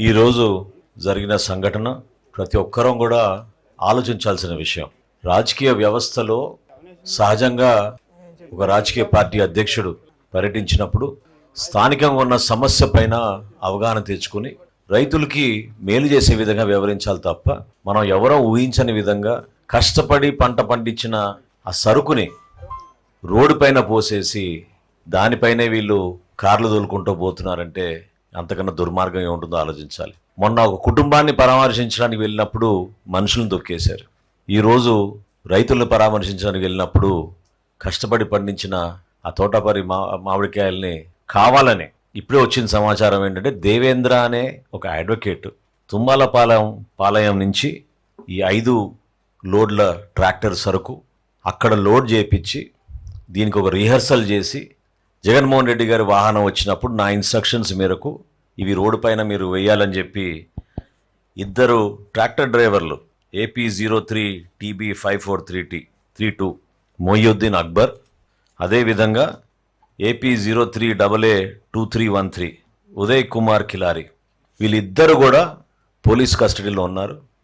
ఈరోజు జరిగిన సంఘటన ప్రతి ఒక్కరం కూడా ఆలోచించాల్సిన విషయం. రాజకీయ వ్యవస్థలో సహజంగా ఒక రాజకీయ పార్టీ అధ్యక్షుడు పర్యటించినప్పుడు స్థానికంగా ఉన్న సమస్య పైన అవగాహన తెచ్చుకుని రైతులకి మేలు చేసే విధంగా వ్యవహరించాలి తప్ప మనం ఎవరో ఊహించని విధంగా కష్టపడి పంట పండించిన ఆ సరుకుని రోడ్డు పైన పోసేసి దానిపైనే వీళ్ళు కార్లు తోలుకుంటూ పోతున్నారంటే అంతకన్నా దుర్మార్గం ఏముంటుందో ఆలోచించాలి. మొన్న ఒక కుటుంబాన్ని పరామర్శించడానికి వెళ్ళినప్పుడు మనుషులను తొక్కేశారు. ఈరోజు రైతులను పరామర్శించడానికి వెళ్ళినప్పుడు కష్టపడి పండించిన ఆ తోటపరి మామిడికాయల్ని కావాలని ఇప్పుడే వచ్చిన సమాచారం ఏంటంటే దేవేంద్ర అనే ఒక అడ్వకేట్ తుమ్మలపాలెం నుంచి ఈ 5 లోడ్ల ట్రాక్టర్ సరుకు అక్కడ లోడ్ చేయించి దీనికి ఒక రిహర్సల్ చేసి జగన్మోహన్ రెడ్డి గారి వాహనం వచ్చినప్పుడు నా ఇన్స్ట్రక్షన్స్ మేరకు ఇవి రోడ్డు పైన మీరు వేయాలని చెప్పి 2 ట్రాక్టర్ డ్రైవర్లు AP03 TB54332 మొయ్యుద్దీన్ అక్బర్, అదేవిధంగా AP03AA2313 ఉదయ్ కుమార్ కిలారి, వీళ్ళిద్దరు కూడా పోలీస్ కస్టడీలో ఉన్నారు.